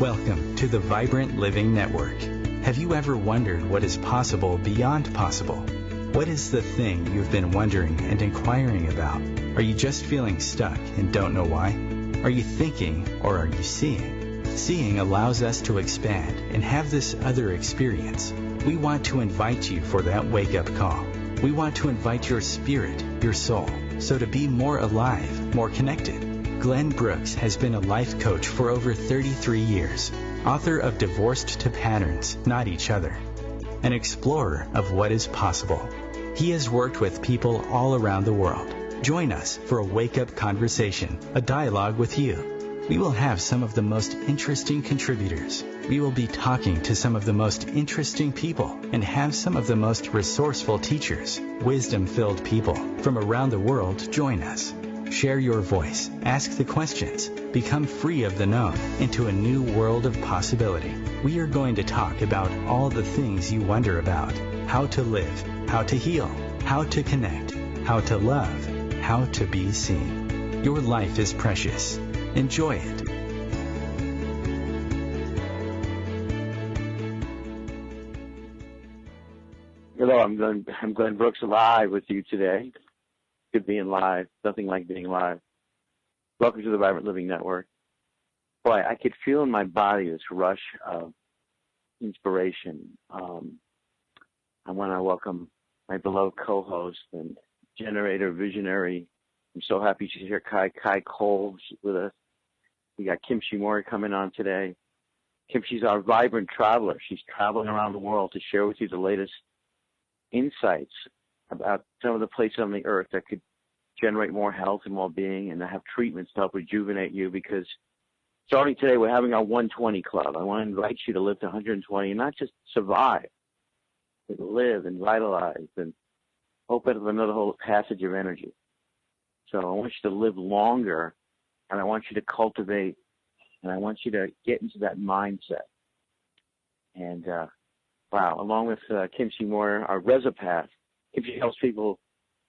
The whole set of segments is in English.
Welcome to the Vibrant Living Network. Have you ever wondered what is possible beyond possible? What is the thing you've been wondering and inquiring about? Are you just feeling stuck and don't know why? Are you thinking or are you seeing? Seeing allows us to expand and have this other experience. We want to invite you for that wake-up call. We want to invite your spirit, your soul, so to be more alive, more connected. Glenn Brooks has been a life coach for over 33 years, author of Divorced to Patterns, Not Each Other, an explorer of what is possible. He has worked with people all around the world. Join us for a wake-up conversation, a dialogue with you. We will have some of the most interesting contributors. We will be talking to some of the most interesting people and have some of the most resourceful teachers, wisdom-filled people from around the world join us. Share your voice, ask the questions, become free of the known into a new world of possibility. We are going to talk about all the things you wonder about: how to live, how to heal, how to connect, how to love, how to be seen. Your life is precious. Enjoy it. Hello, I'm Glenn Brooks, live with you today. Good being live. Nothing like being live. Welcome to the Vibrant Living Network. Boy, I could feel in my body this rush of inspiration. I want to welcome my beloved co-host and generator, visionary. I'm so happy she's here, Kai Cole, with us. We got Kim Shimori coming on today. Kim, she's our vibrant traveler. She's traveling around the world to share with you the latest insights about some of the places on the earth that could generate more health and well-being, and to have treatments to help rejuvenate you, because starting today we're having our 120 club. I want to invite you to live to 120 and not just survive, but live and vitalize and open up another whole passage of energy. So I want you to live longer, and I want you to cultivate, and I want you to get into that mindset. And wow, along with Kim Seymour, our Resopath, Kim helps people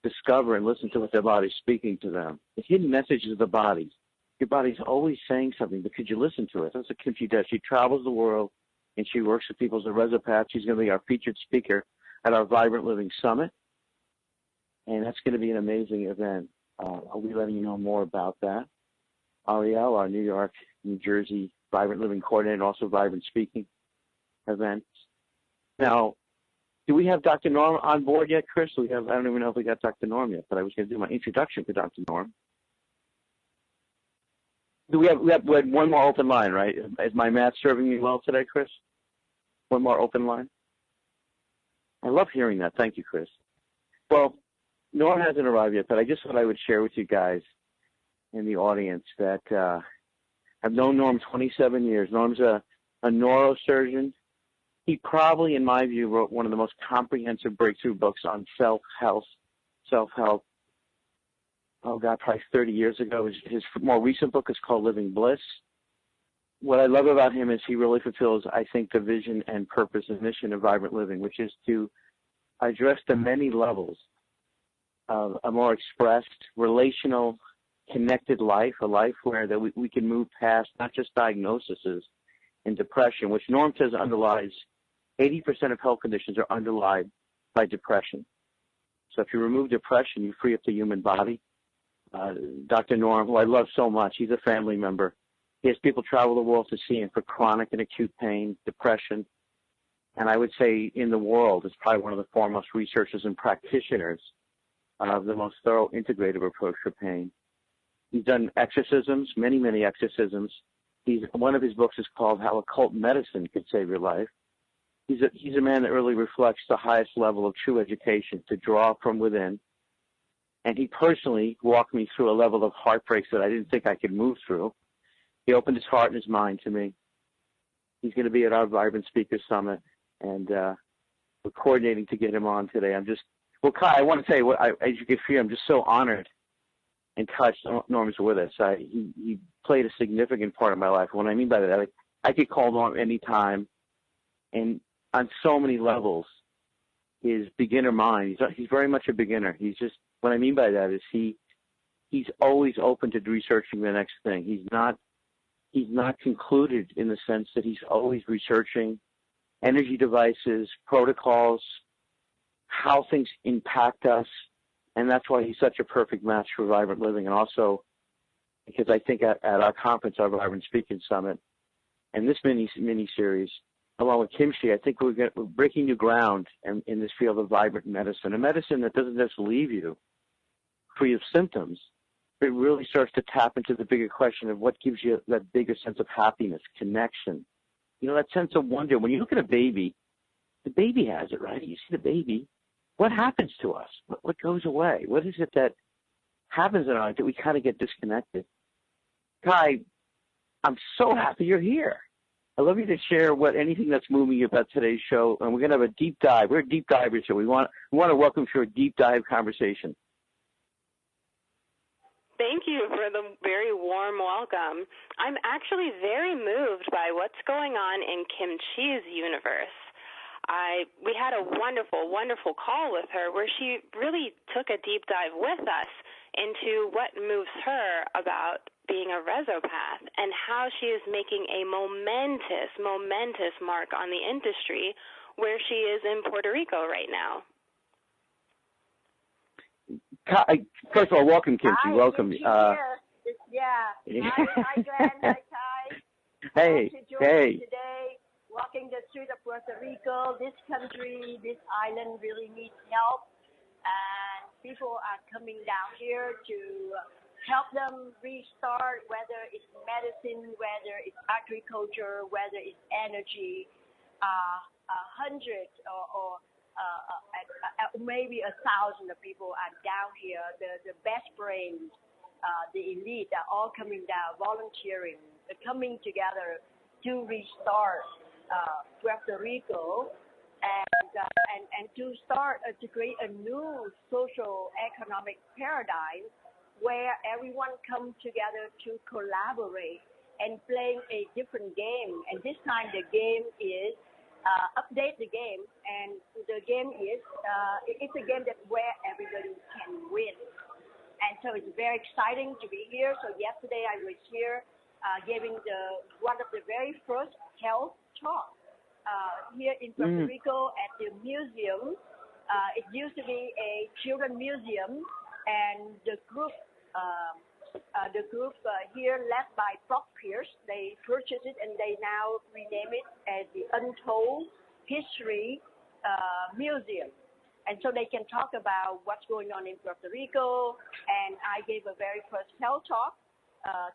discover and listen to what their body's speaking to them. The hidden messages of the body. Your body's always saying something, but could you listen to it? That's what Kim does. She travels the world, and she works with people as a Resopath. She's going to be our featured speaker at our Vibrant Living Summit, and that's going to be an amazing event. I'll be letting you know more about that. Ariel, our New York, New Jersey Vibrant Living Coordinator, also Vibrant Speaking event. Now, do we have Dr. Norm on board yet, Chris? I don't even know if we got Dr. Norm yet, but I was going to do my introduction to Dr. Norm. We had one more open line, right? Is my math serving you well today, Chris? One more open line? I love hearing that. Thank you, Chris. Well, Norm hasn't arrived yet, but I just thought I would share with you guys in the audience that I've known Norm 27 years. Norm's a neurosurgeon. He probably, in my view, wrote one of the most comprehensive breakthrough books on self-help. Oh, God, probably 30 years ago. His more recent book is called Living Bliss. What I love about him is he really fulfills, I think, the vision and purpose and mission of Vibrant Living, which is to address the many levels of a more expressed, relational, connected life, a life where that we can move past not just diagnoses and depression, which Norm says underlies 80% of health conditions are underlined by depression. So if you remove depression, you free up the human body. Dr. Norm, who I love so much, he's a family member. He has people travel the world to see him for chronic and acute pain, depression. And I would say in the world is probably one of the foremost researchers and practitioners of the most thorough integrative approach for pain. He's done exorcisms, many, many exorcisms. One of his books is called How Occult Medicine Could Save Your Life. He's a man that really reflects the highest level of true education, to draw from within. And he personally walked me through a level of heartbreaks that I didn't think I could move through. He opened his heart and his mind to me. He's going to be at our Vibrant Speaker Summit, and we're coordinating to get him on today. Well, Kai, I want to tell you, as you can hear, I'm just so honored and touched Norm's with us. He played a significant part of my life. What I mean by that, I could call Norm anytime, and on so many levels, his beginner mind, he's very much a beginner. What I mean by that is he's always open to researching the next thing. he's not concluded in the sense that he's always researching energy devices, protocols, how things impact us, and that's why he's such a perfect match for Vibrant Living. And also because I think at our conference, our Vibrant Speaking Summit, and this mini-series, along with Kimchi, I think we're breaking new ground in this field of vibrant medicine, a medicine that doesn't just leave you free of symptoms, but it really starts to tap into the bigger question of what gives you that bigger sense of happiness, connection, that sense of wonder. When you look at a baby, the baby has it, right? You see the baby. What happens to us? What goes away? What is it that happens in our life that we kind of get disconnected? Kai, I'm so happy you're here. I'd love you to share anything that's moving you about today's show, and we're going to have a deep dive. We're a deep diver show. We want to welcome you to a deep dive conversation. Thank you for the very warm welcome. I'm actually very moved by what's going on in Kimchi's universe. We had a wonderful, wonderful call with her where she really took a deep dive with us into what moves her about being a resopath and how she is making a momentous mark on the industry where she is in Puerto Rico right now. First of all, welcome, Kimchi. Hi, Welcome. Kimchi Hi, Glenn. Hi, Kai. Hey. Today, walking the street of Puerto Rico, this country, this island really needs help. And people are coming down here to help them restart, whether it's medicine, whether it's agriculture, whether it's energy. 100 or maybe 1,000 of people are down here. The best brains, the elite are all coming down, volunteering, coming together to restart Puerto Rico and to start to create a new social economic paradigm where everyone comes together to collaborate and playing a different game. And this time the game is update the game, and the game is it's a game that where everybody can win. And so it's very exciting to be here. So yesterday I was here giving one of the very first health talks here in Puerto Rico at the museum. It used to be a children's museum, and the group here led by Prof. Pierce, they purchased it and they now rename it as the Untold History Museum. And so they can talk about what's going on in Puerto Rico. And I gave a very first health talk,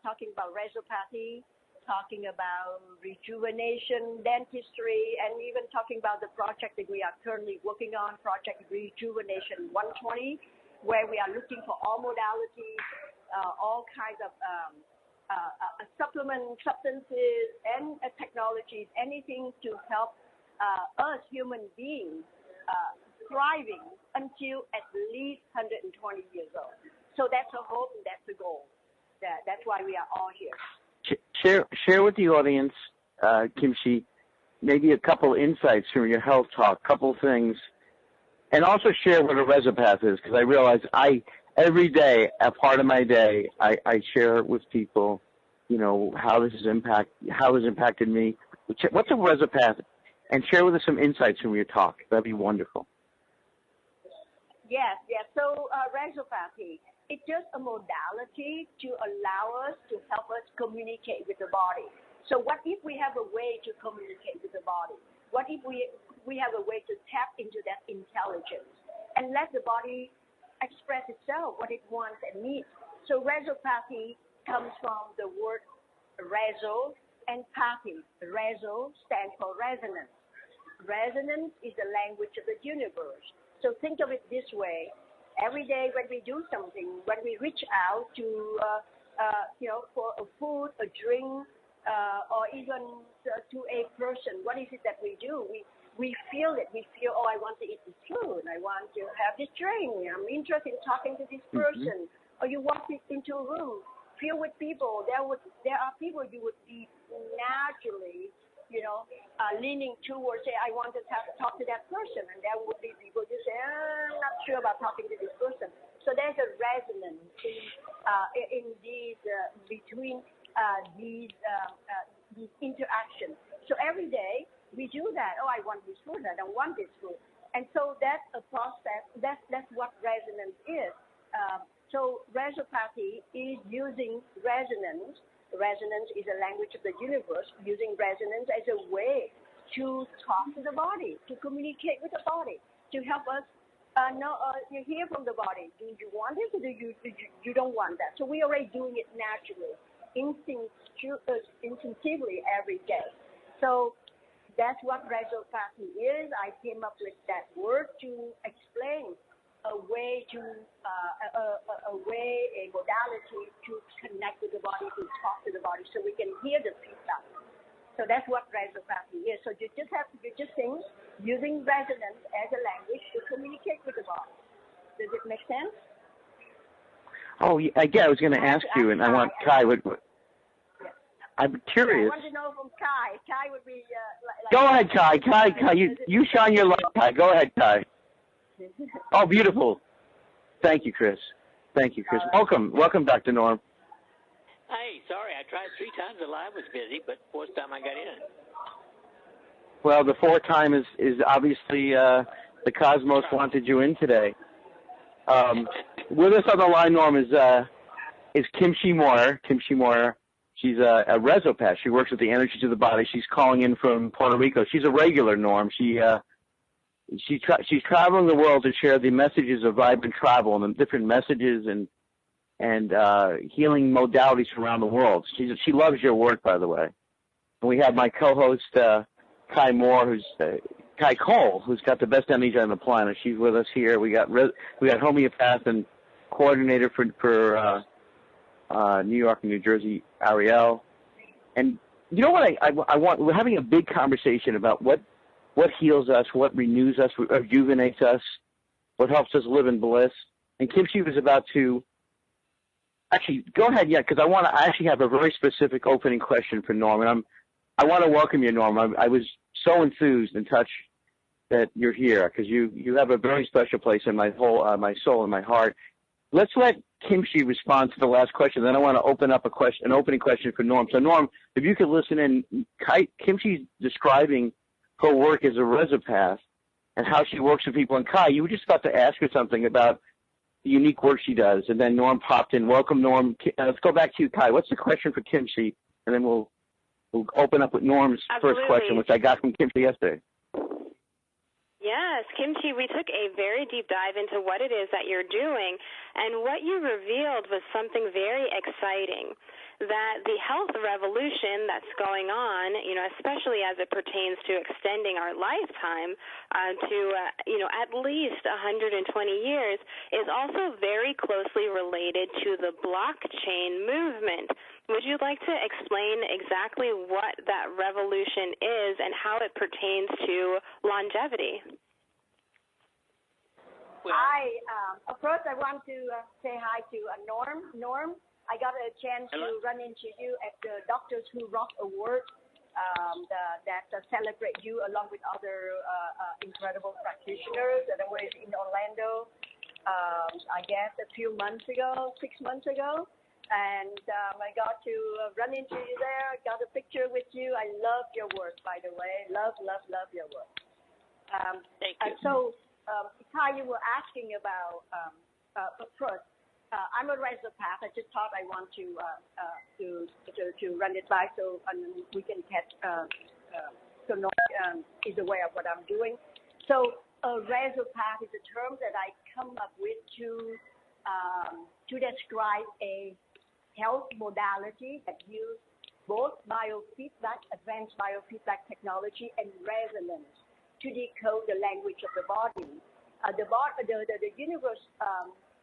talking about resopathy, talking about rejuvenation, dentistry, and even talking about the project that we are currently working on, Project Rejuvenation 120, where we are looking for all modalities, all kinds of supplement substances and technologies, anything to help us human beings thriving until at least 120 years old. So that's a hope and that's a goal. That's why we are all here. Share with the audience, Kimchi, maybe a couple insights from your health talk, couple things, and also share what a resopath is, because I realize every day, a part of my day, I share with people, how this has impacted me. What's a resopath? And share with us some insights from your talk. That'd be wonderful. Yes. So resopathy, it's just a modality to allow us to help us communicate with the body. So what if we have a way to communicate with the body? What if we have a way to tap into that intelligence and let the body express itself, what it wants and needs? So resopathy comes from the word reso and pathy. Reso stands for resonance. Resonance is the language of the universe. So think of it this way. Every day when we do something, when we reach out to, for a food, a drink, or even to a person, what is it that we do? We feel it. We feel, I want to eat this food. I want to have this drink. I'm interested in talking to this person. Or you walk into a room, feel with people. There are people you would be naturally, leaning towards, say, I want to talk to that person. And there would be people who say, I'm not sure about talking to this person. So there's a resonance in these between these interactions. So every day we do that. Oh, I want this food. I don't want this food. And so that's a process. That's what resonance is. So resopathy is using resonance. Resonance is a language of the universe, using resonance as a way to talk to the body, to communicate with the body, to help us you hear from the body. Do you want it, or do you don't want that? So we're already doing it naturally, instinctively every day. So that's what resopathy is. I came up with that word to explain a way to a modality to connect with the body, to talk to the body, so we can hear the feedback. So that's what resopathy is. So you just sing using resonance as a language to communicate with the body. Does it make sense? Oh, yeah, I was going to ask you, and I want Kai. I'm curious. I want to know from Kai. Kai would be Go ahead, Kai. Kai, you shine your light, Kai. Go ahead, Kai. Oh, beautiful. Thank you, Chris. Welcome, Dr. Norm. Hey, sorry, I tried 3 times. The line was busy, but fourth time I got in. Well, the fourth time is obviously the cosmos wanted you in today. With us on the line, Norm, is Kim Moore. Kim Moore. She's a resopath. She works with the energies of the body. She's calling in from Puerto Rico. She's a regular, Norm. She's traveling the world to share the messages of vibrant travel and the different messages and healing modalities around the world. She loves your work, by the way. And we have my co-host Kai Cole, who's got the best energy on the planet. She's with us here. We got homeopath and coordinator for New York and New Jersey, Ariel. And you know what I want? We're having a big conversation about what heals us, what renews us, rejuvenates us, what helps us live in bliss. And Kim was about to actually go ahead, because I actually have a very specific opening question for Norm, and I want to welcome you, Norm. I was so enthused and touched that you're here because you have a very special place in my whole my soul and my heart. Let's let Kim respond to the last question. Then I want to open up an opening question for Norm. So Norm, if you could listen in, Kim's describing her work as a resopath and how she works with people. And Kai, you were just about to ask her something about the unique work she does, and then Norm popped in. Welcome, Norm. Let's go back to you, Kai. What's the question for Kim, and then we'll open up with Norm's first question, which I got from Kim yesterday. Yes, Kim, we took a very deep dive into what it is that you're doing, and what you revealed was something very exciting, that the health revolution that's going on, especially as it pertains to extending our lifetime to at least 120 years, is also very closely related to the blockchain movement. Would you like to explain exactly what that revolution is and how it pertains to longevity? First, I want to say hi to Norm. Norm, I got a chance to run into you at the Doctors Who Rock Award that celebrate you along with other incredible practitioners that was in Orlando, I guess a few months ago, 6 months ago. And I got to run into you there, got a picture with you. I love your work, by the way. Love your work. Thank you. So, Kai, you were asking about, first, I'm a resopath. I just thought I want to run it by so we can catch, so Norm is aware of what I'm doing. So a resopath is a term that I come up with to describe a health modality that uses both biofeedback, advanced biofeedback technology, and resonance to decode the language of the body. The universe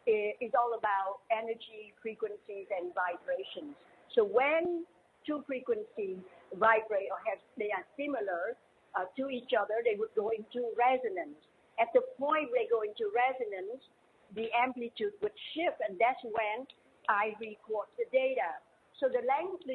is all about energy, frequencies, and vibrations. So when two frequencies vibrate or they are similar to each other, they would go into resonance. At the point they go into resonance, the amplitude would shift, and that's when I record the data. So the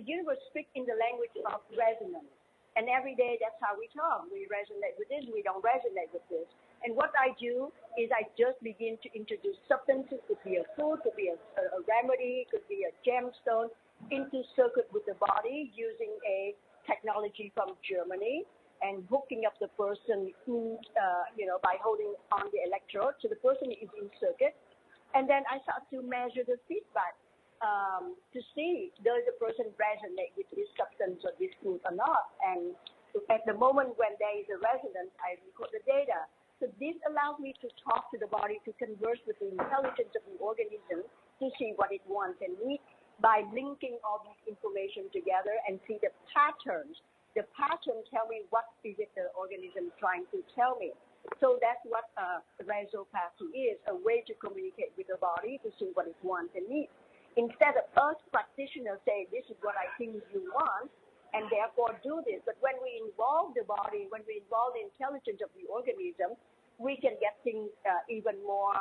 universe speaks in the language of resonance. And every day, that's how we talk. We resonate with this, we don't resonate with this. And what I do is I just begin to introduce substances. Could be a food, could be a remedy, could be a gemstone, into circuit with the body using a technology from Germany and hooking up the person who, by holding on the electrode. So the person is in circuit. And then I start to measure the feedback to see does the person resonate with this substance or this food or not. And at the moment when there is a resonance, I record the data. So this allows me to talk to the body, to converse with the intelligence of the organism to see what it wants and needs by linking all this information together and see the patterns. The pattern tell me what is it the organism trying to tell me. So that's what resopathy is, a way to communicate with the body to see what it wants and needs. Instead of us practitioners saying, this is what I think you want, and therefore do this. But when we involve the body, when we involve the intelligence of the organism, we can get things even more,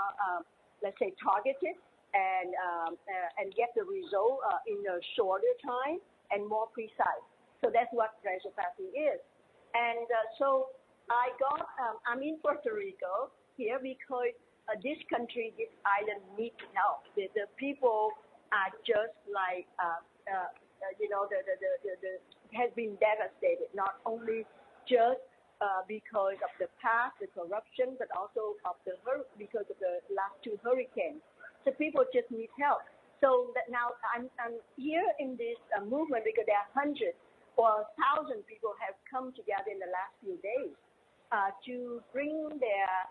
let's say, targeted and get the result in a shorter time and more precise. So that's what resopathy is. And so I'm in Puerto Rico here because this country, this island needs help. The people are just like, has been devastated, not only just because of the past, the corruption, but also because of the last two hurricanes. So people just need help. So that now I'm here in this movement because there are hundreds or 1,000 people have come together in the last few days to bring their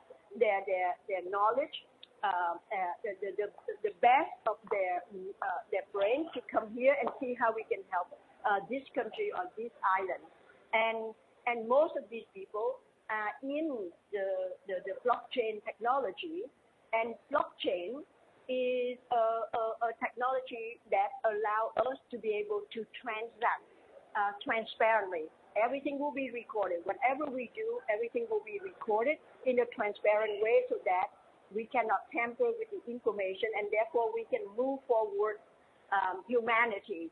knowledge, the best of their brain to come here and see how we can help this country or this island. And most of these people are in the blockchain technology, and blockchain is a technology that allows us to be able to transact transparently. Everything will be recorded. Whatever we do, everything will be recorded in a transparent way so that we cannot tamper with the information, and therefore we can move forward humanity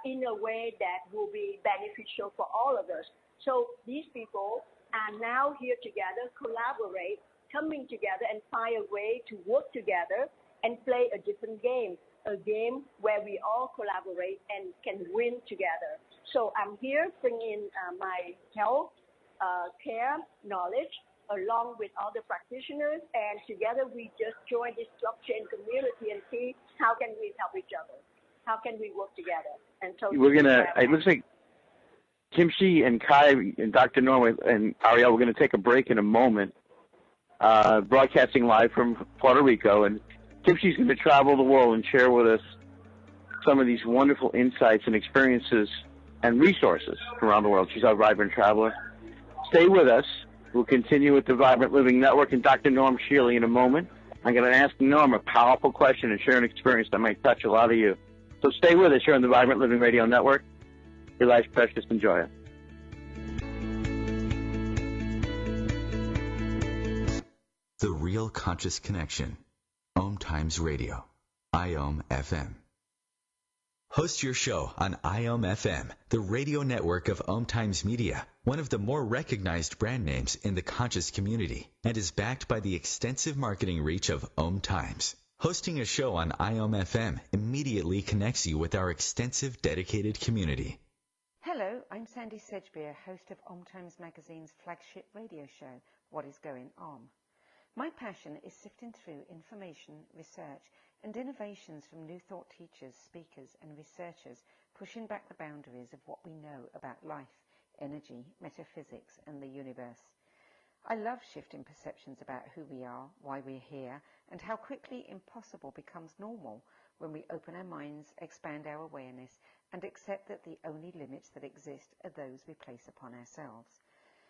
in a way that will be beneficial for all of us. So these people are now here together, collaborate, coming together and find a way to work together and play a different game, a game where we all collaborate and can win together. So I'm here bringing my health care knowledge along with other practitioners, and together we just join this blockchain community and see how can we help each other, how can we work together. And so we're gonna. It looks like Kim Shi and Kai and Dr. Norma and Ariel, we're going to take a break in a moment, broadcasting live from Puerto Rico. And Kim Shi's going to travel the world and share with us some of these wonderful insights and experiences and resources from around the world. She's our vibrant traveler. Stay with us. We'll continue with the Vibrant Living Network and Dr. Norm Shealy in a moment. I'm going to ask Norm a powerful question and share an experience that might touch a lot of you. So stay with us here on the Vibrant Living Radio Network. Your life's precious. Enjoy it. The Real Conscious Connection. OMTimes Radio. IOM FM. Host your show on IOM FM, the radio network of OMTimes Media, one of the more recognized brand names in the conscious community, and is backed by the extensive marketing reach of OMTimes. Hosting a show on IOM FM immediately connects you with our extensive dedicated community. Hello, I'm Sandy Sedgbeer, host of OMTimes Magazine's flagship radio show, What Is Going On. My passion is sifting through information, research, and innovations from new thought teachers, speakers, and researchers pushing back the boundaries of what we know about life, energy, metaphysics, and the universe. I love shifting perceptions about who we are, why we're here, and how quickly impossible becomes normal when we open our minds, expand our awareness, and accept that the only limits that exist are those we place upon ourselves.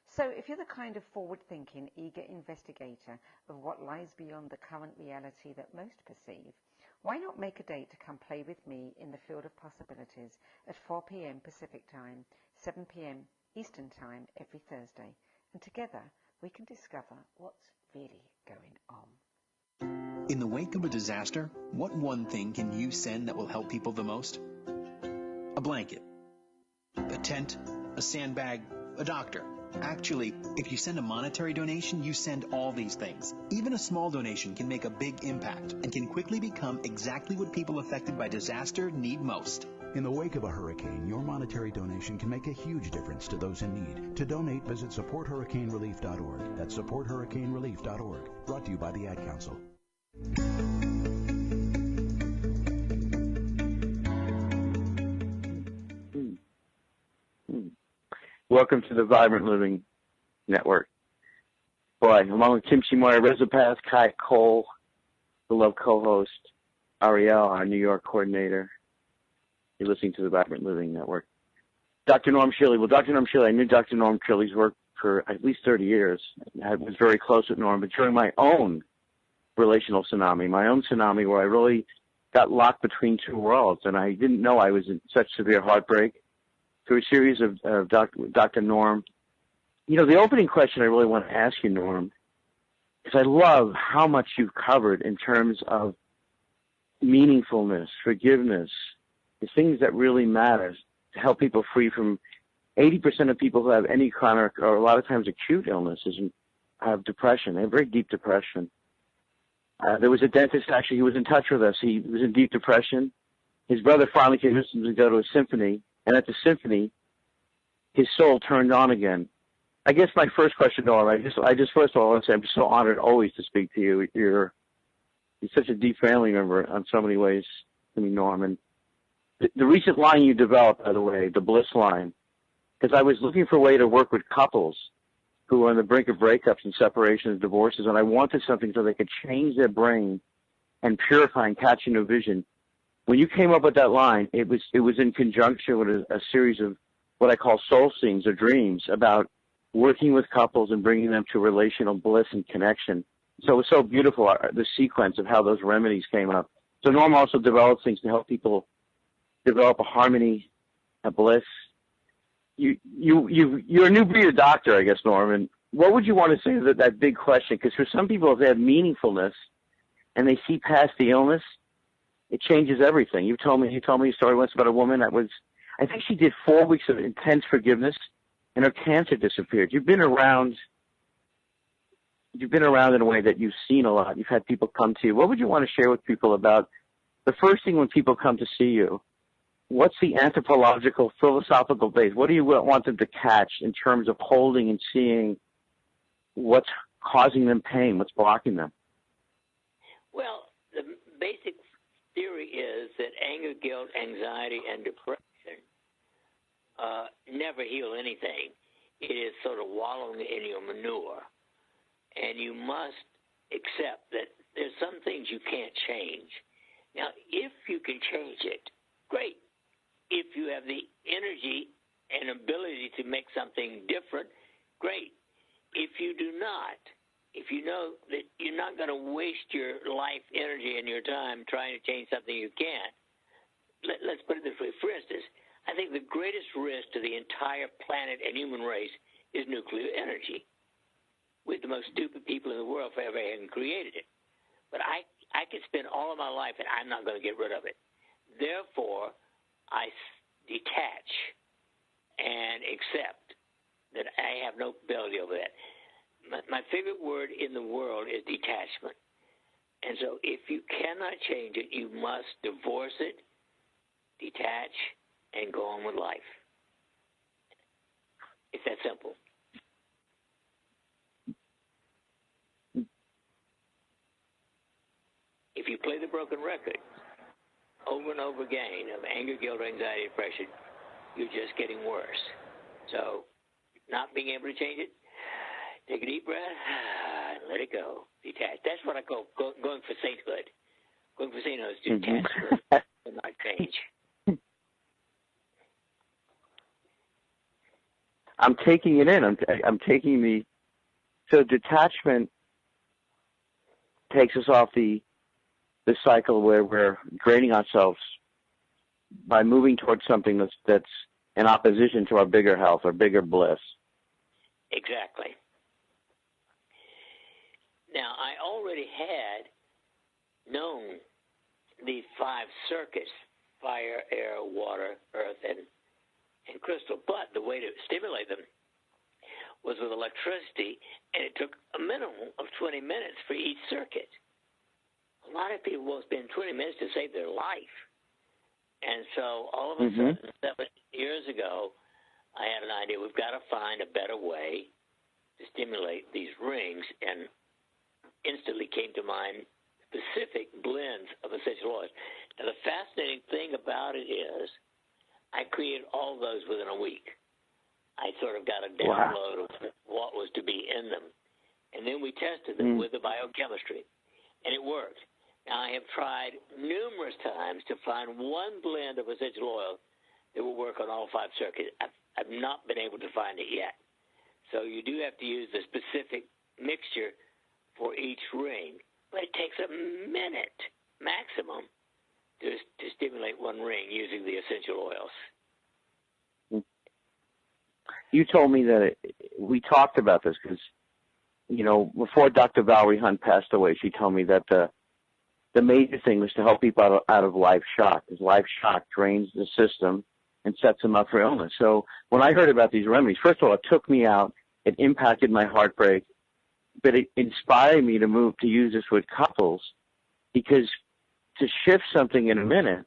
So if you're the kind of forward-thinking, eager investigator of what lies beyond the current reality that most perceive, why not make a date to come play with me in the field of possibilities at 4 p.m. Pacific Time, 7 p.m. Eastern Time every Thursday, and together we can discover what's really going on. In the wake of a disaster, what one thing can you send that will help people the most? A blanket, a tent, a sandbag, a doctor. Actually, if you send a monetary donation, you send all these things. Even a small donation can make a big impact and can quickly become exactly what people affected by disaster need most. In the wake of a hurricane, your monetary donation can make a huge difference to those in need. To donate, visit supporthurricanerelief.org. That's supporthurricanerelief.org. Brought to you by the Ad Council. Welcome to the Vibrant Living Network. Boy, along with Kim Shimoy, Reza Paz, Kai Cole, the love co-host, Ariel, our New York coordinator. You're listening to the Vibrant Living Network. Dr. Norm Shealy. Well, Dr. Norm Shealy, I knew Dr. Norm Shealy's work for at least 30 years. I was very close with Norm, but during my own relational tsunami, where I really got locked between two worlds, and I didn't know I was in such severe heartbreak, through a series of Dr. Norm. You know, the opening question I really want to ask you, Norm, is I love how much you've covered in terms of meaningfulness, forgiveness, the things that really matter to help people free from 80% of people who have any chronic or a lot of times acute illnesses and have depression. They have very deep depression. There was a dentist, actually, who was in touch with us. He was in deep depression. His brother finally convinced him to go to a symphony, and at the symphony, his soul turned on again. I guess my first question, Norm, I just first of all want to say I'm just so honored always to speak to you. You're such a deep family member on so many ways to me, Norm. And the recent line you developed, by the way, the bliss line, because I was looking for a way to work with couples who are on the brink of breakups and separations, divorces, and I wanted something so they could change their brain and purify and catch a new vision. When you came up with that line, it was in conjunction with a series of what I call soul scenes or dreams about working with couples and bringing them to relational bliss and connection. So it was so beautiful, the sequence of how those remedies came up. So Norm also developed things to help people develop a harmony, a bliss. You're a new breed of doctor, I guess, Norm. And what would you want to say to that big question? Because for some people, if they have meaningfulness and they see past the illness, it changes everything. You told me a story once about a woman that was, I think she did 4 weeks of intense forgiveness, and her cancer disappeared. You've been around in a way that you've seen a lot. You've had people come to you. What would you want to share with people about the first thing when people come to see you? What's the anthropological, philosophical base? What do you want them to catch in terms of holding and seeing what's causing them pain, what's blocking them? Well, the basic theory is that anger, guilt, anxiety, and depression never heal anything. It is sort of wallowing in your manure. And you must accept that there's some things you can't change. Now, if you can change it, great. If you have the energy and ability to make something different, great. If you do not, if you know that you're not going to waste your life, energy, and your time trying to change something you can't, let's put it this way. For instance, I think the greatest risk to the entire planet and human race is nuclear energy. We're the most stupid people in the world for ever having created it. But I could spend all of my life and I'm not going to get rid of it. Therefore, I detach and accept that I have no ability over that. My favorite word in the world is detachment. And so if you cannot change it, you must divorce it, detach, and go on with life. It's that simple. If you play the broken record over and over again of anger, guilt, anxiety, depression, you're just getting worse. So not being able to change it, take a deep breath and let it go. Detach. That's what I call going for sainthood. Going for sainthood is to detach and not change. I'm taking it in. I'm taking so detachment takes us off the cycle where we're draining ourselves by moving towards something that's in opposition to our bigger health, our bigger bliss. Exactly. Now, I already had known these 5 circuits, fire, air, water, earth, and crystal, but the way to stimulate them was with electricity, and it took a minimum of 20 minutes for each circuit. A lot of people will spend 20 minutes to save their life, And so all of a sudden, 7 years ago, I had an idea. We've got to find a better way to stimulate these rings, and instantly came to mind specific blends of essential oils. Now, the fascinating thing about it is I created all those within a week. I sort of got a download of what was to be in them. And then we tested them with the biochemistry, and it worked. Now, I have tried numerous times to find one blend of essential oil that will work on all 5 circuits. I've not been able to find it yet. So you do have to use the specific mixture for each ring, but it takes a minute maximum to stimulate one ring using the essential oils. You told me that we talked about this because, you know, before Dr. Valerie Hunt passed away, she told me that the major thing was to help people out of life shock, because life shock drains the system and sets them up for illness. So when I heard about these remedies, first of all, it took me out. It impacted my heartbreak, but it inspired me to move to use this with couples, because to shift something in a minute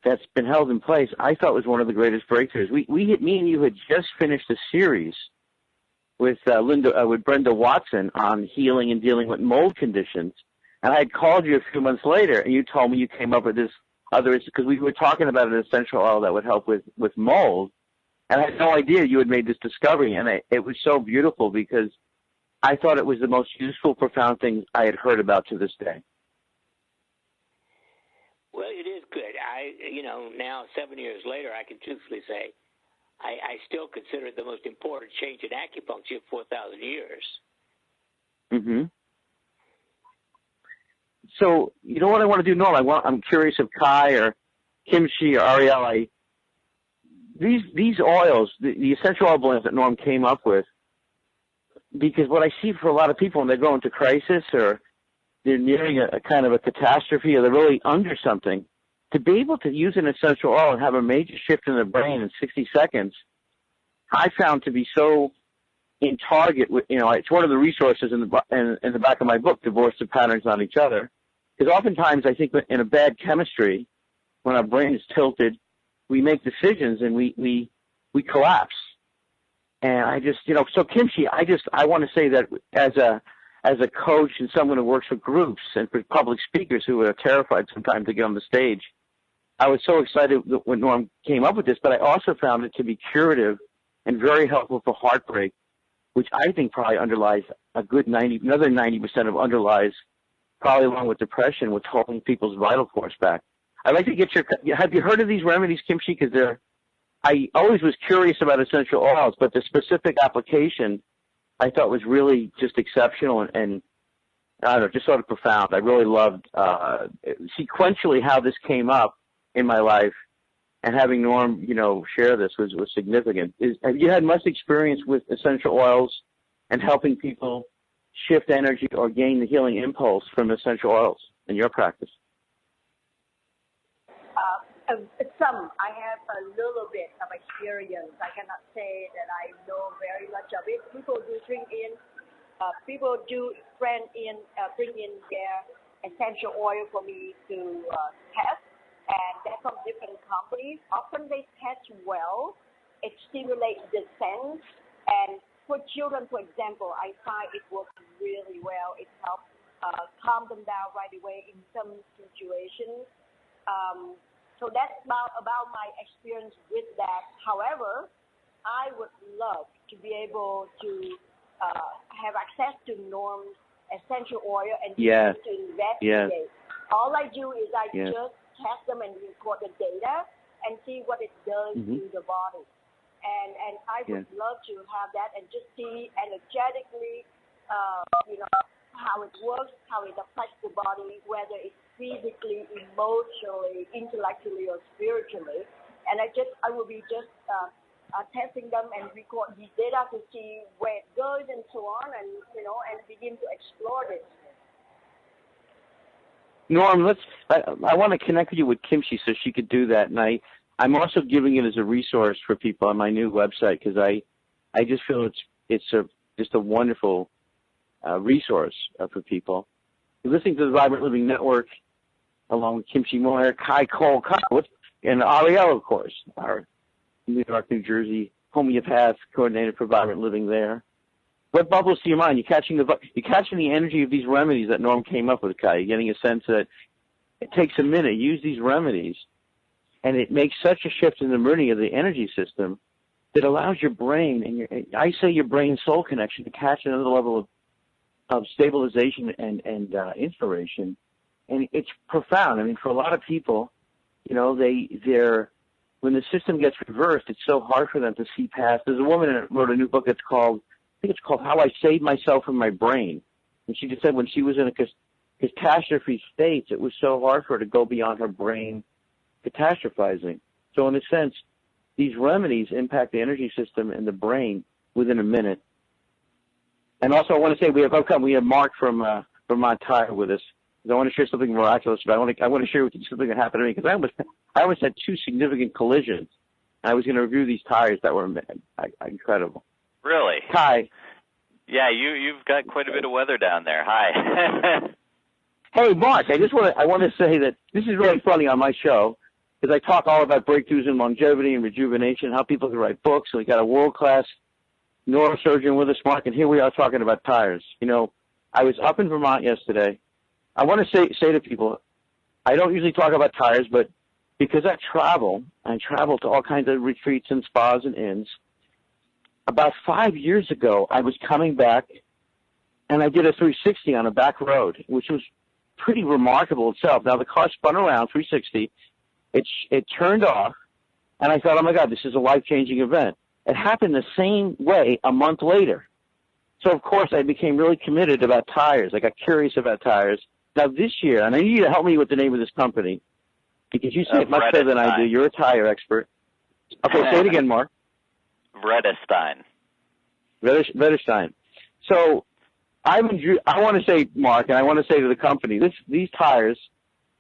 that's been held in place, I thought was one of the greatest breakthroughs. Me and you had just finished a series with Brenda Watson on healing and dealing with mold conditions, and I had called you a few months later, and you told me you came up with this other, because we were talking about an essential oil that would help with mold, and I had no idea you had made this discovery, and it was so beautiful because I thought it was the most useful, profound thing I had heard about to this day. Well, it is good. Now 7 years later, I can truthfully say I still consider it the most important change in acupuncture in 4,000 years. Mm-hmm. So, you know what I want to do, Norm? I'm curious if Kai or Kimchi or Ariel, these oils, the essential oil blends that Norm came up with, because what I see for a lot of people when they go into crisis or they're nearing a kind of a catastrophe or they're really under something, to be able to use an essential oil and have a major shift in the brain in 60 seconds, I found to be so in target with, it's one of the resources in the back of my book, Divorce the Patterns on Each Other. Because oftentimes I think in a bad chemistry, when our brain is tilted, we make decisions and we collapse. And I just, so Kimchi, I want to say that as a coach and someone who works with groups and for public speakers who are terrified sometimes to get on the stage, I was so excited when Norm came up with this, but I also found it to be curative and very helpful for heartbreak, which I think probably underlies another 90% of underlies, probably along with depression, what's holding people's vital force back. I'd like to get have you heard of these remedies, Kimchi? Because I always was curious about essential oils, but the specific application I thought was really just exceptional and I don't know, just sort of profound. I really loved sequentially how this came up in my life, and having Norm, share this was significant. Have you had much experience with essential oils and helping people shift energy or gain the healing impulse from essential oils in your practice? Some. I have a little bit of experience. I cannot say that I know very much of it. People do bring in their essential oil for me to test, and they're from different companies. Often they test well. It stimulates the sense, and for children, for example, I find it works really well. It helps calm them down right away in some situations. So that's about my experience with that. However, I would love to be able to have access to Norm's essential oil and be able to investigate. All I do is I just test them and record the data and see what it does to the body. And I would love to have that and just see energetically, how it works, how it affects the body, whether it's physically, emotionally, intellectually, or spiritually. And I will be just testing them and record these data to see where it goes and so on, and and begin to explore this. Norm, I want to connect with you with Kimchi so she could do that, and I'm also giving it as a resource for people on my new website because I just feel it's just a wonderful resource for people. You're listening to the Vibrant Living Network along with Kimchi Moyer, Kai Cole. Kai, And Ariel, of course, our New York, New Jersey homeopath coordinator for vibrant living there. What bubbles to your mind? You're catching the energy of these remedies that Norm came up with, Kai. You're getting a sense that it takes a minute. Use these remedies, and it makes such a shift in the meridian of the energy system that allows your brain and your brain-soul connection to catch another level of stabilization and inspiration. And it's profound. I mean, for a lot of people, you know, they're when the system gets reversed, it's so hard for them to see past. There's a woman that wrote a new book that's called, I think it's called How I Saved Myself from My Brain. And she just said when she was in a catastrophe state, it was so hard for her to go beyond her brain catastrophizing. So in a sense, these remedies impact the energy system and the brain within a minute. And also I want to say we have Mark from Vermont Tire with us. I want to share something miraculous, but I want to share with you something that happened to me because I almost had 2 significant collisions. I was going to review these tires that were incredible. Really? Hi. Yeah, you've got quite a bit of weather down there. Hi. Hey, Mark, I want to say that this is really funny on my show because I talk all about breakthroughs in longevity and rejuvenation, how people can write books. And we got a world-class neurosurgeon with us, Mark, and here we are talking about tires. You know, I was up in Vermont yesterday. I want to say to people, I don't usually talk about tires, but because I travel to all kinds of retreats and spas and inns. About 5 years ago, I was coming back, and I did a 360 on a back road, which was pretty remarkable itself. Now, the car spun around 360. It turned off, and I thought, oh, my God, this is a life-changing event. It happened the same way a month later. So, of course, I became really committed about tires. I got curious about tires. Now, this year, and I need you to help me with the name of this company, because you say it much better than I do. You're a tire expert. Okay, say it again, Mark. Vredestein. So I want to say, Mark, and I want to say to the company, these tires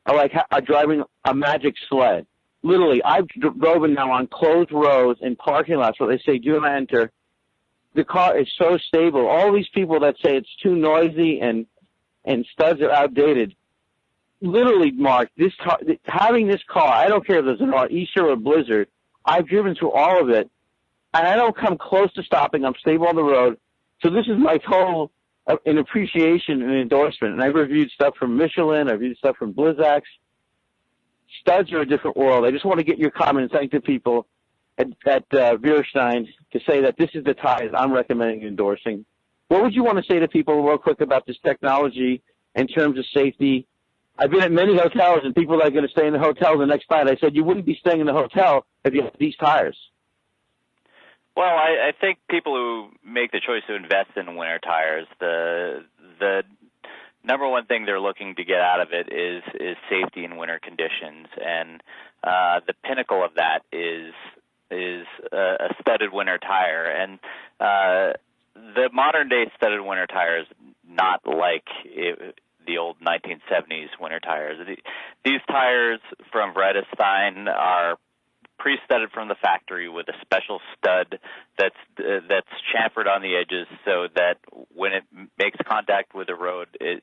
are like driving a magic sled. Literally, I've driven now on closed roads and parking lots where they say, do not enter. The car is so stable. All these people that say it's too noisy and studs are outdated. Literally, Mark, having this car, I don't care if it's an Easter or a Blizzard, I've driven through all of it, and I don't come close to stopping. I'm stable on the road. So this is my total an appreciation and endorsement. And I've reviewed stuff from Michelin. I've reviewed stuff from Blizzak. Studs are a different world. I just want to get your comment and thank the people at Vredestein to say that this is the tires I'm recommending and endorsing. What would you want to say to people real quick about this technology in terms of safety? I've been at many hotels, and people that are going to stay in the hotel the next night, I said, you wouldn't be staying in the hotel if you had these tires. Well, I think people who make the choice to invest in winter tires, the number one thing they're looking to get out of it is safety in winter conditions, and the pinnacle of that is a studded winter tire. And the modern-day studded winter tire is not like the old 1970s winter tires. These tires from Vredestein are pre-studded from the factory with a special stud that's chamfered on the edges so that when it makes contact with the road, it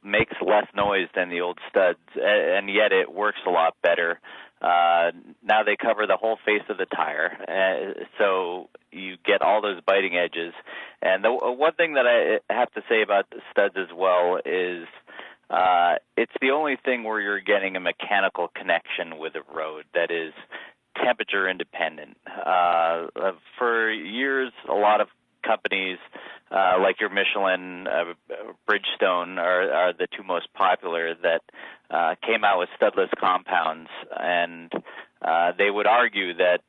makes less noise than the old studs, and yet it works a lot better. Now they cover the whole face of the tire, so you get all those biting edges. And the one thing that I have to say about the studs as well is it's the only thing where you're getting a mechanical connection with the road that is temperature independent. For years, a lot of companies like your Michelin, Bridgestone are the two most popular that came out with studless compounds, and they would argue that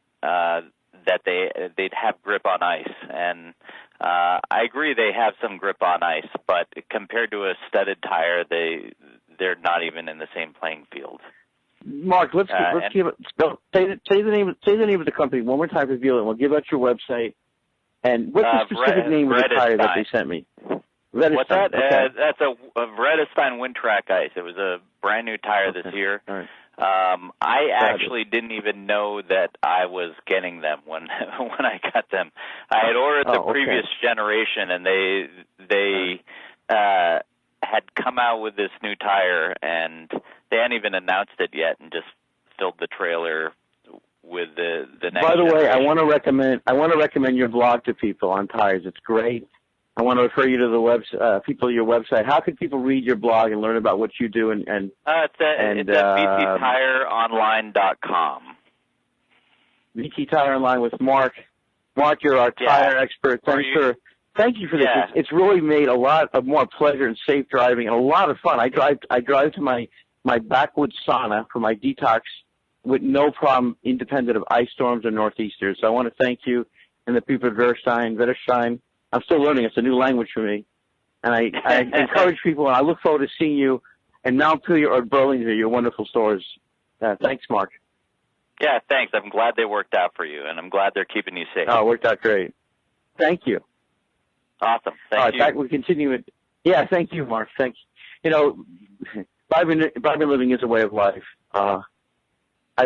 they'd have grip on ice, and I agree they have some grip on ice, but compared to a studded tire, they're not even in the same playing field. Mark, let's give it. Say the name of the company one more time to reveal it. We'll give out your website. And what's the specific name of the tire that they sent me? What's that? Okay. That's a Vredestein Windtrack Ice. It was a brand new tire this year. All right. I actually didn't even know that I was getting them when I got them. I had ordered the previous generation, and they had come out with this new tire, and they hadn't even announced it yet, and just filled the trailer with the next By the way, generation. I want to recommend your blog to people on tires. It's great. I want to refer you to the people to your website. How can people read your blog and learn about what you do? It's at VTTireOnline.com. VT Tire Online with Mark. Mark, you're our tire expert. Thank you for this. Yeah. It's really made a lot of more pleasure and safe driving and a lot of fun. I drive to my backwoods sauna for my detox with no problem, independent of ice storms or northeasters. So I want to thank you and the people at Wetterstein. I'm still learning. It's a new language for me. And I encourage people, and I look forward to seeing you in Montpelier or Burlington, your wonderful stores. Thanks, Mark. Yeah, thanks. I'm glad they worked out for you, and I'm glad they're keeping you safe. Oh, it worked out great. Thank you. Awesome. Thank you. All right, we continue it. Yeah, thank you, Mark. Thanks. You know, vibrant living is a way of life. I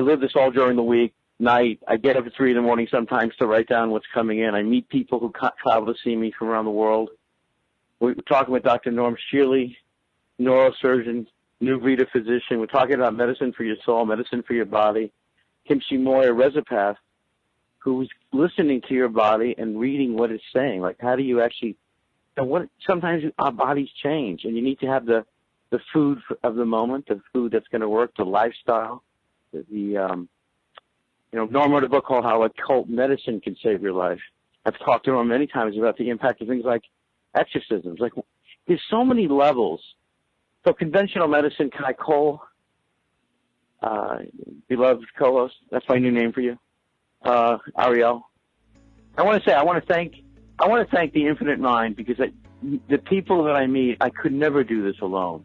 live this all during the week, night. I get up at 3 in the morning sometimes to write down what's coming in. I meet people who travel to see me from around the world. We're talking with Dr. Norm Shealy, neurosurgeon, new breed of physician. We're talking about medicine for your soul, medicine for your body. Kimchi Moyer, resopath, who's listening to your body and reading what it's saying. Like, how do you actually, sometimes our bodies change, and you need to have the food of the moment, the food that's going to work, the lifestyle. Norm wrote a book called How Occult Medicine Can Save Your Life. I've talked to Norm many times about the impact of things like exorcisms. Like, there's so many levels. So conventional medicine, Kai Cole, beloved co-host, that's my new name for you, Ariel. I want to thank the Infinite Mind, because the people that I meet, I could never do this alone.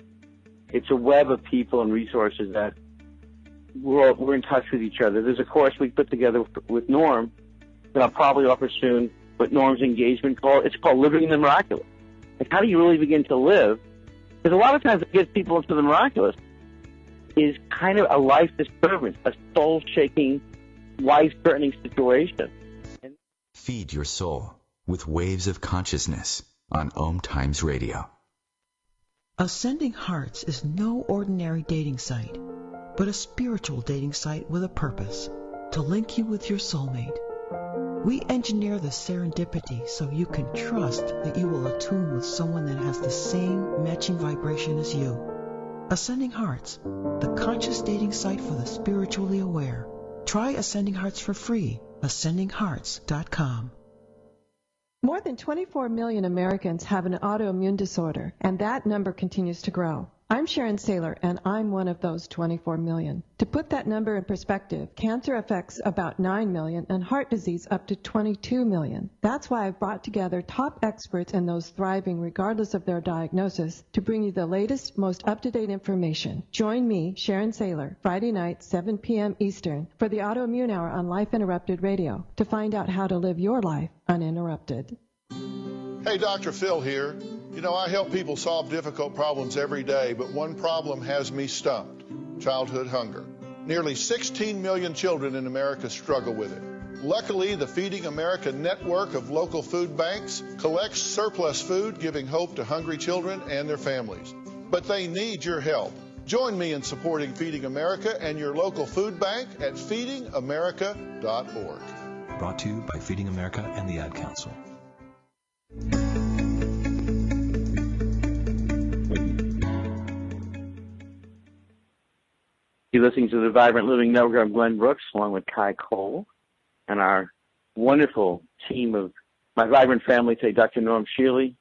It's a web of people and resources that we're in touch with each other. There's a course we put together with Norm that I'll probably offer soon, with Norm's engagement call. It's called Living in the Miraculous. Like, how do you really begin to live? Because a lot of times what gets people into the miraculous is kind of a life disturbance, a soul-shaking, life-threatening situation. Feed your soul with Waves of Consciousness on OMTimes Radio. Ascending Hearts is no ordinary dating site, but a spiritual dating site with a purpose, to link you with your soulmate. We engineer the serendipity so you can trust that you will attune with someone that has the same matching vibration as you. Ascending Hearts, the conscious dating site for the spiritually aware. Try Ascending Hearts for free. AscendingHearts.com. More than 24 million Americans have an autoimmune disorder, and that number continues to grow. I'm Sharon Saylor, and I'm one of those 24 million. To put that number in perspective, cancer affects about 9 million and heart disease up to 22 million. That's why I've brought together top experts and those thriving regardless of their diagnosis to bring you the latest, most up-to-date information. Join me, Sharon Saylor, Friday night, 7 p.m. Eastern, for the Autoimmune Hour on Life Interrupted Radio to find out how to live your life uninterrupted. Hey, Dr. Phil here. You know, I help people solve difficult problems every day, but one problem has me stumped: childhood hunger. Nearly 16 million children in America struggle with it. Luckily, the Feeding America network of local food banks collects surplus food, giving hope to hungry children and their families. But they need your help. Join me in supporting Feeding America and your local food bank at feedingamerica.org. Brought to you by Feeding America and the Ad Council. You're listening to the Vibrant Living Network. I'm Glenn Brooks, along with Kai Cole, and our wonderful team of my vibrant family today: Dr. Norm Shealy,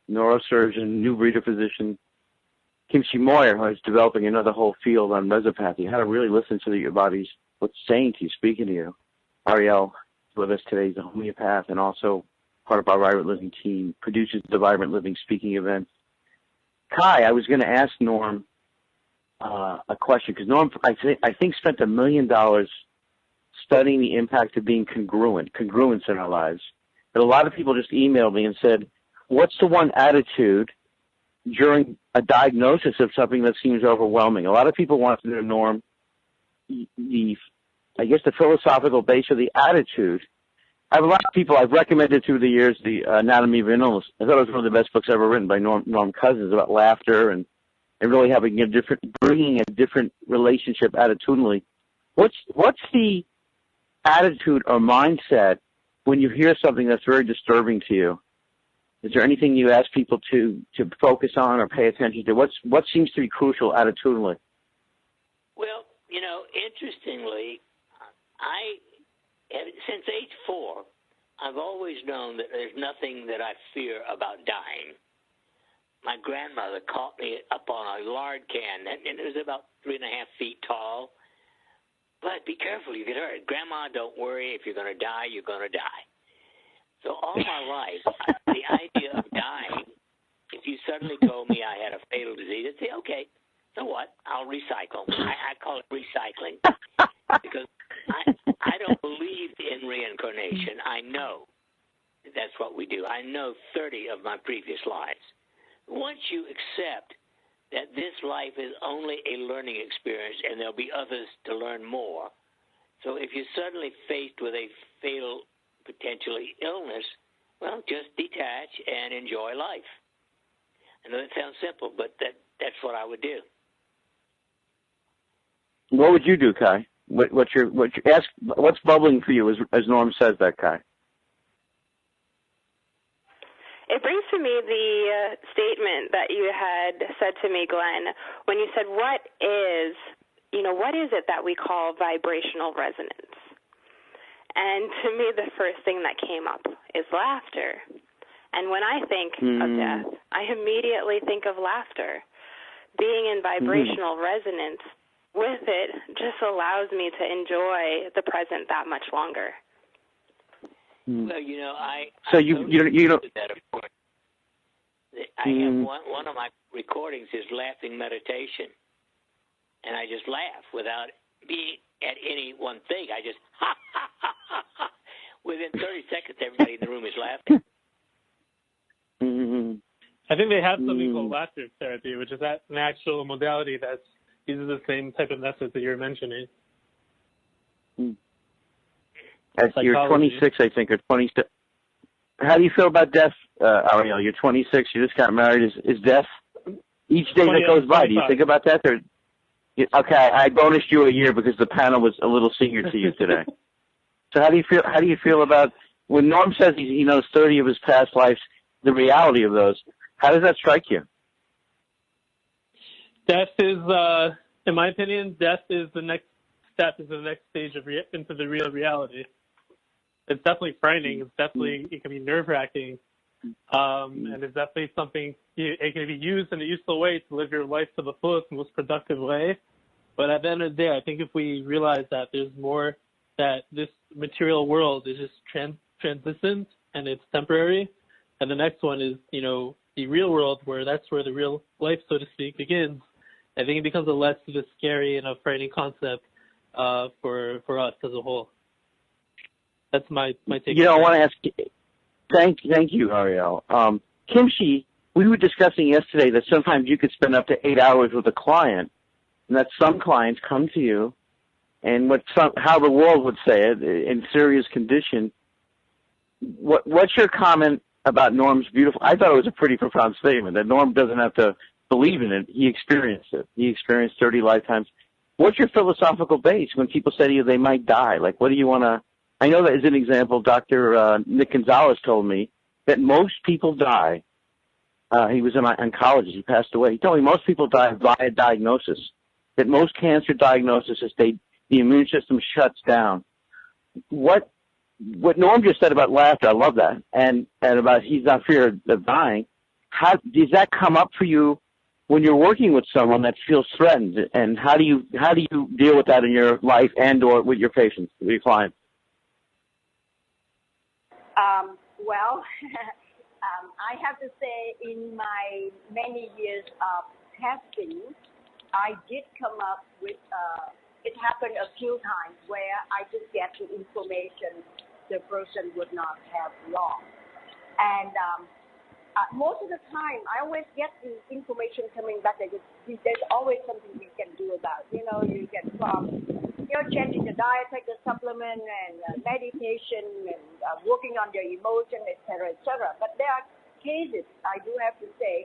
neurosurgeon, new breed of physician; Kimchi Moyer, who is developing another whole field on mesopathy, how to really listen to your body's what's saying to you, speaking to you. Ariel is with us today. He's a homeopath and also part of our Vibrant Living team, produces the Vibrant Living speaking events. Kai, I was going to ask Norm a question, because Norm, I think spent $1 million studying the impact of being congruence in our lives. But a lot of people just emailed me and said, what's the one attitude during a diagnosis of something that seems overwhelming? A lot of people want to know, Norm, the philosophical base of the attitude. I have a lot of people I've recommended through the years the Anatomy of Illness. I thought it was one of the best books ever written by Norm Cousins about laughter and really bringing a different relationship attitudinally What's the attitude or mindset when you hear something that's very disturbing to you? Is there anything you ask people to focus on or pay attention to? What seems to be crucial attitudinally? Well, interestingly, since age 4, I've always known that there's nothing that I fear about dying. My grandmother caught me up on a lard can, and it was about 3.5 feet tall. But be careful, you get hurt. Grandma, don't worry. If you're going to die, you're going to die. So all my life, the idea of dying, if you suddenly told me I had a fatal disease, I'd say, okay, so what? I'll recycle. I call it recycling because I don't believe in reincarnation. I know that's what we do. I know 30 of my previous lives. Once you accept that this life is only a learning experience and there'll be others to learn more. So if you're suddenly faced with a fatal, potentially illness, well, just detach and enjoy life. I know it sounds simple, but that's what I would do. What would you do, Kai? What's bubbling for you as Norm says that, Kai? It brings to me the statement that you had said to me, Glenn, when you said, what is it that we call vibrational resonance? And to me, the first thing that came up is laughter. And when I think of death, I immediately think of laughter. Being in vibrational resonance with it just allows me to enjoy the present that much longer. Well, you don't. That, of course. I have one of my recordings is laughing meditation, and I just laugh without being at any one thing. I just ha ha ha ha ha. Within 30 seconds, everybody in the room is laughing. I think they have something called laughter therapy, which is an actual modality that uses the same type of methods that you're mentioning. You're 26, I think, or 27. How do you feel about death, Ariel? You're 26. You just got married. Is death each day that goes by? 25. Do you think about that? Okay, I bonused you a year because the panel was a little senior to you today. So how do you feel? How do you feel about when Norm says he knows 30 of his past lives, the reality of those? How does that strike you? Death is, in my opinion, death is the next step, is the next stage of into the real reality. It's definitely frightening. It can be nerve-wracking. And it's definitely something, it can be used in a useful way to live your life to the fullest, most productive way. But at the end of the day, I think if we realize that there's more, that this material world is just transient and it's temporary, and the next one is, the real world, that's where the real life, so to speak, begins, I think it becomes a less of a scary and a frightening concept for us as a whole. That's my take. I want to ask. Thank you, Ariel. Kimchi, we were discussing yesterday that sometimes you could spend up to 8 hours with a client, and that some clients come to you, and how the world would say it, in serious condition. What's your comment about Norm's beautiful? I thought it was a pretty profound statement that Norm doesn't have to believe in it. He experienced it. He experienced 30 lifetimes. What's your philosophical base when people say to you they might die? Like, what do you want to? I know that as an example, Dr. Nick Gonzalez told me that most people die. He was an oncologist. He passed away. He told me most people die via diagnosis, that most cancer diagnosis is the immune system shuts down. What Norm just said about laughter, I love that, and about he's not fear of dying. How does that come up for you when you're working with someone that feels threatened, and how do you deal with that in your life and or with your patients, with your clients? I have to say, in my many years of testing, I did come up with, it happened a few times where I just get the information the person would not have wrong. And most of the time, I always get the information coming back that there's always something we can do about it. You can from changing the diet, take the supplement, and meditation, and working on your emotion, et cetera. But there are cases, I do have to say,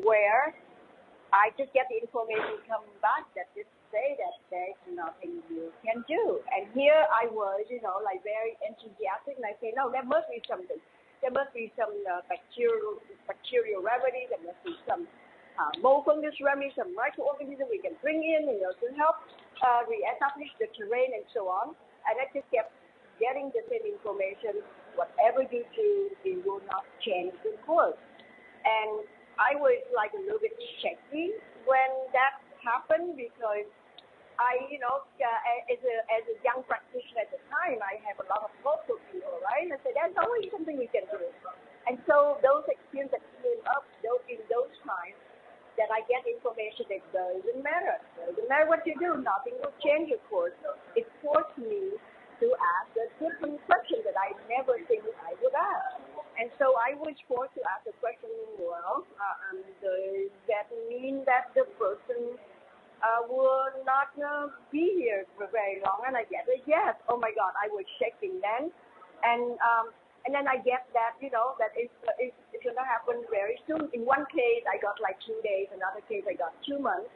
where I just get the information coming back that this say that there's nothing you can do. And here I was, like very enthusiastic, and I say, no, there must be something. There must be some bacterial remedy. There must be some mold fungus remedy, some microorganism we can bring in, to help reestablish the terrain and so on. And I just kept getting the same information. Whatever you do, it will not change the course. And I was like a little bit shaky when that happened because I, as a young practitioner at the time, I have a lot of hope for people, right? And I said, there's always something we can do. And so those experiences that came up in those times, that I get information that doesn't matter. Doesn't matter what you do, nothing will change your course. It forced me to ask a different question that I never think I would ask. And so I was forced to ask the question, well, does that mean that the person will not be here for very long? And I get a yes. Oh my God, I was shaking then. And then I get that, that it's going to happen very soon. In one case, I got like 2 days. Another case, I got 2 months.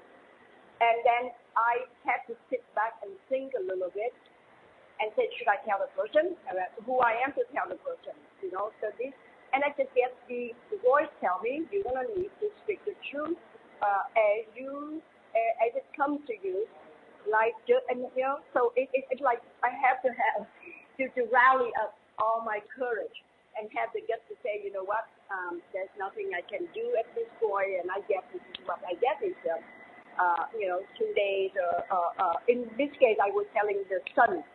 And then I had to sit back and think a little bit and said, should I tell the person who I am to tell the person? So this, and I just get the voice tell me, you're going to need to speak the truth as it comes to you, like, and so it's like I have to rally up all my courage and have the guts to say, you know what, there's nothing I can do at this point, and I guess this is what I get is 2 days. In this case, I was telling the son.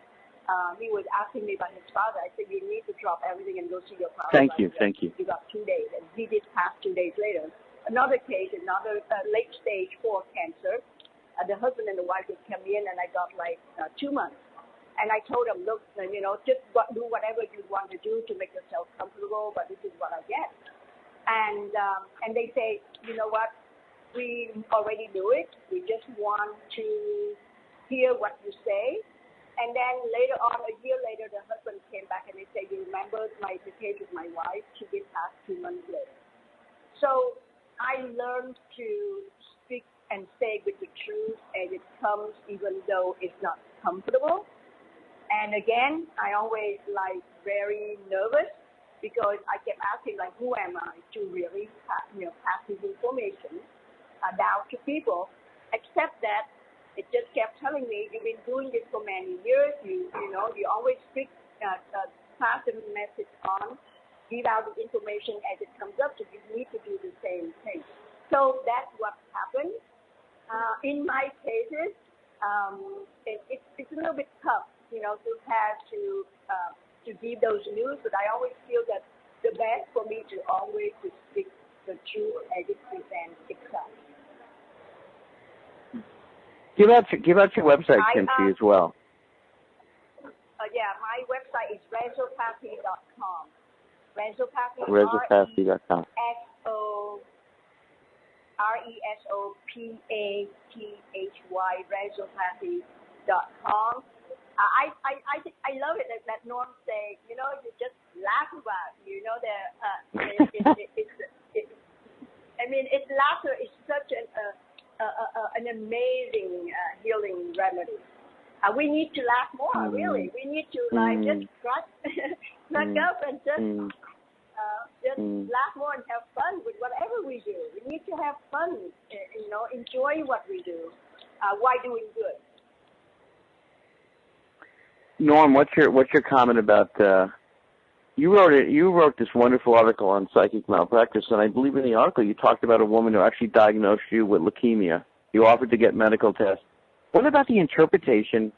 He was asking me about his father. I said, you need to drop everything and go see your father. Thank you. You got 2 days. And he did pass 2 days later. Another case, another late stage 4 cancer. The husband and the wife would come in, and I got like 2 months. And I told them, look, just do whatever you want to do to make yourself comfortable, but this is what I get. And they say, you know what, we already knew it. We just want to hear what you say. And then later on, a year later, the husband came back and they said, you remember the case with my wife? She did pass 2 months later. So I learned to speak and say with the truth as it comes, even though it's not comfortable. And again, I always very nervous because I kept asking who am I to really pass this information down to people, except that it just kept telling me, you've been doing this for many years, you always speak, pass the message on, give out the information as it comes up, so you need to do the same thing. So that's what happened. In my cases, it's a little bit tough, to have to give those news, but I always feel that the best for me to always to speak the truth as it presents itself. Give out your website, Kimchi, as well. Yeah, my website is resopathy.com. Resopathy. Resopathy.com. RESOPATHY, resopathy.com. I love it that Norm say, you just laugh about it. Laughter is such an amazing healing remedy. We need to laugh more, really. We need to just crack up and just laugh more and have fun with whatever we do. We need to have fun, enjoy what we do while doing good. Norm, what's your comment about? You wrote this wonderful article on psychic malpractice, and I believe in the article you talked about a woman who actually diagnosed you with leukemia. You offered to get medical tests. What about the interpretation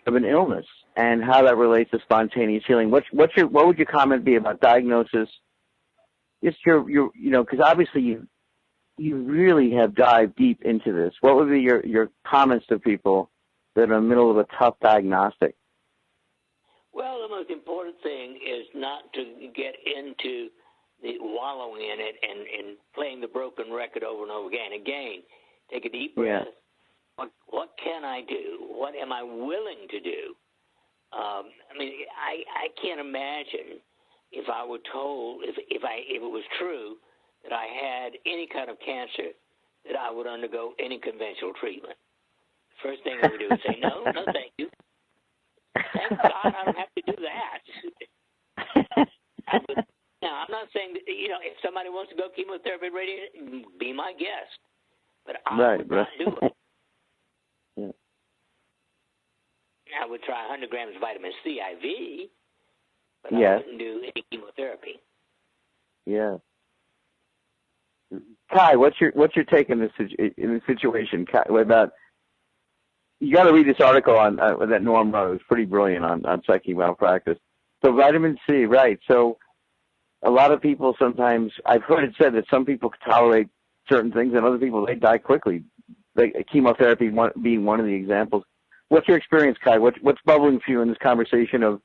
of an illness and how that relates to spontaneous healing? What would your comment be about diagnosis? Just because obviously you really have dived deep into this. What would be your comments to people that are in the middle of a tough diagnostic? Well, the most important thing is not to get into the wallowing in it and playing the broken record over and over again. Again, take a deep breath. Yeah. What can I do? What am I willing to do? I can't imagine if I were told, if it was true that I had any kind of cancer, that I would undergo any conventional treatment. First thing I would do is say, no, thank you. Thank God I don't have to do that. Now, I'm not saying that, if somebody wants to go chemotherapy, radiation, be my guest. But I would not do it. Yeah. I would try 100 grams of vitamin C IV, but Yes. I wouldn't do any chemotherapy. Yeah. Kai, what's your take in this situation? Kai, what about? You got to read this article on that Norm wrote. It was pretty brilliant on psychic malpractice. So vitamin C, right? So a lot of people sometimes, I've heard it said that some people can tolerate certain things, and other people they die quickly. Chemotherapy being one of the examples. What's your experience, Kai? What's bubbling for you in this conversation of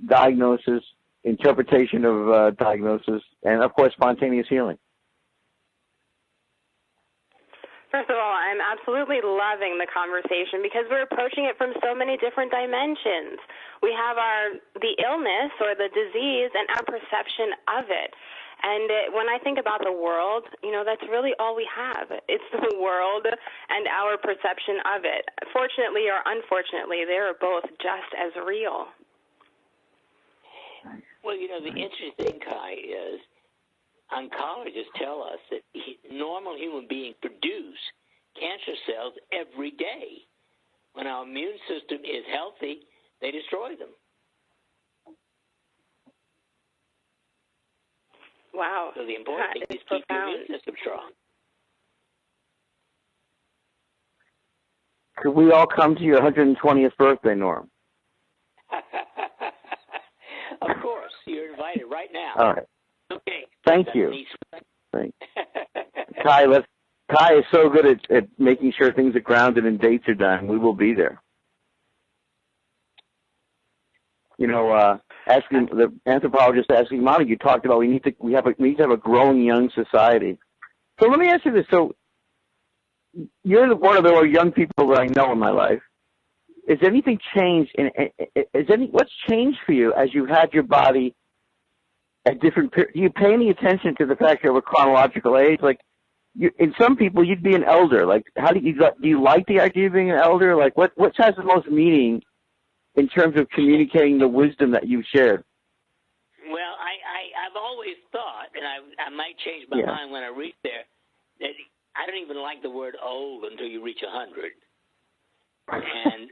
diagnosis, interpretation of diagnosis, and of course spontaneous healing? First of all, I'm absolutely loving the conversation because we're approaching it from so many different dimensions. We have the illness or the disease and our perception of it. And when I think about the world, that's really all we have. It's the world and our perception of it. Fortunately or unfortunately, they are both just as real. Well, the interesting thing, Kai, is oncologists tell us that normal human beings produce cancer cells every day. When our immune system is healthy, they destroy them. Wow. So the important thing is keep your immune system strong. Could we all come to your 120th birthday, Norm? Of course. You're invited right now. All right. Okay. Thank you. Kai is so good at making sure things are grounded and dates are done. We will be there. Asking the anthropologist asking Montague talked about we need to have a growing young society. So let me ask you this: so you're one of the young people that I know in my life. Has anything changed? What's changed for you as you had your body at different periods? Do you pay any attention to the fact you're of a chronological age? Like, in some people, you'd be an elder. Like, do you like the idea of being an elder? Like, what has the most meaning in terms of communicating the wisdom that you've shared? Well, I've always thought, and I might change my mind when I reach there, that I don't even like the word old until you reach 100. And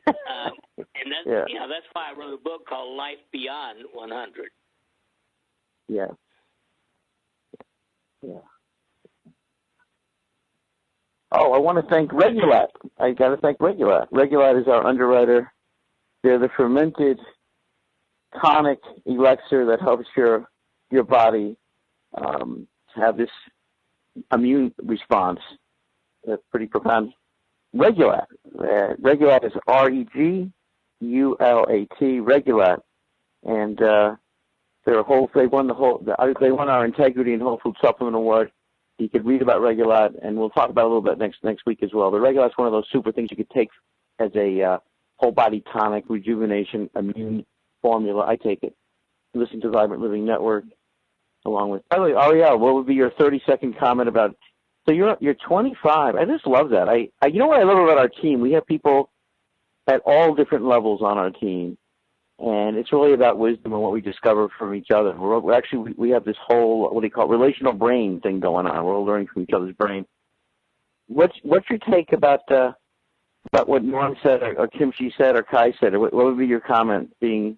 that's that's why I wrote a book called Life Beyond 100. Yeah. Oh, I want to thank Regulat. I got to thank Regulat. Regulat is our underwriter. They're the fermented tonic elixir that helps your body have this immune response. That's pretty profound. Regulat. Regulat is Regulat. Regulat, and they won our Integrity and Whole Food Supplement Award. You could read about Regulat, and we'll talk about it a little bit next week as well. The Regulat's one of those super things you could take as a whole body tonic, rejuvenation, immune formula. I take it. Listen to Vibrant Living Network, along with. By the way, Ariel, what would be your 30-second comment about? So you're 25. I just love that. You know what I love about our team? We have people at all different levels on our team, and it's really about wisdom and what we discover from each other. We have this whole what do you call it, relational brain thing going on. We're all learning from each other's brain. What's your take about what Norm said, or Kim Shi said, or Kai said? What would be your comment? Being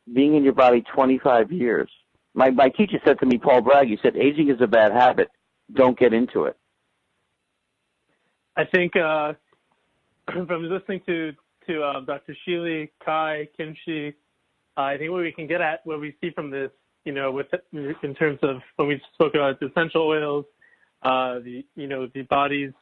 in your body 25 years. My teacher said to me, Paul Bragg, he said, aging is a bad habit. Don't get into it. I think from listening to Dr. Shealy, Kai, Kim Shi, I think what we can get at, what we see from this, in terms of when we spoke about essential oils, the body's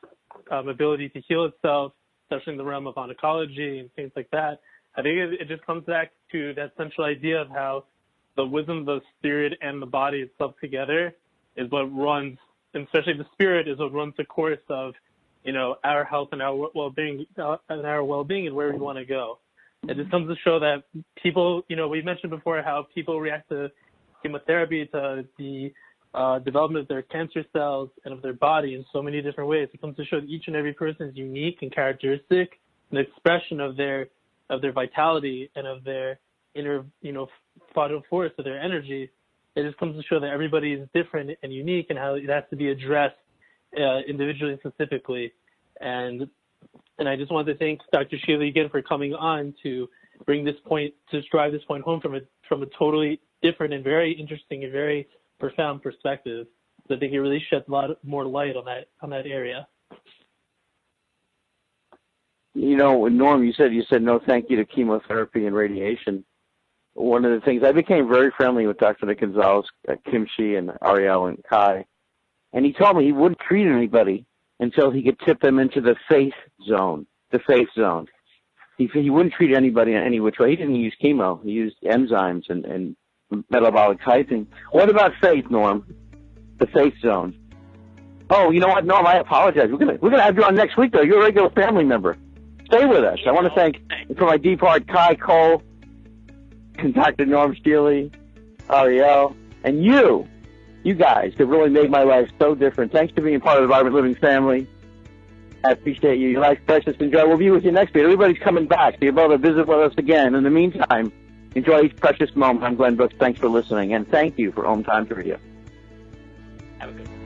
ability to heal itself, especially in the realm of oncology and things like that. I think it just comes back to that central idea of how the wisdom of the spirit and the body itself together is what runs, and especially the spirit is what runs the course of, our health and our well-being and where we want to go. It just comes to show that people, we mentioned before how people react to chemotherapy, to the development of their cancer cells and of their body in so many different ways. It comes to show that each and every person is unique and characteristic an expression of their vitality and of their inner, vital force, of their energy. It just comes to show that everybody is different and unique, and how it has to be addressed individually and specifically. And I just wanted to thank Dr. Shealy again for coming on to bring this point, to drive this point home from a totally different and very interesting and very profound perspective. So I think it really sheds a lot more light on that area. Norm, you said no thank you to chemotherapy and radiation. One of the things, I became very friendly with Dr. Nick Gonzalez, Kim Shi, and Ariel and Kai, and he told me he wouldn't treat anybody until he could tip them into the faith zone. The faith zone. He wouldn't treat anybody in any which way. He didn't use chemo. He used enzymes and metabolic typing. What about faith, Norm? The faith zone. Oh, you know what, Norm? I apologize. We're gonna have you on next week, though. You're a regular family member. Stay with us. I want to thank, for my deep heart, Kai Cole, Dr. Norm Shealy, Ariel, and you guys have really made my life so different. Thanks for being part of the Vibrant Living family. I appreciate you. Your life's precious. Enjoy. We'll be with you next week. Everybody's coming back, so you're able to visit with us again. In the meantime, enjoy each precious moment. I'm Glenn Brooks. Thanks for listening, and thank you for OMTimes Radio. Have a good one.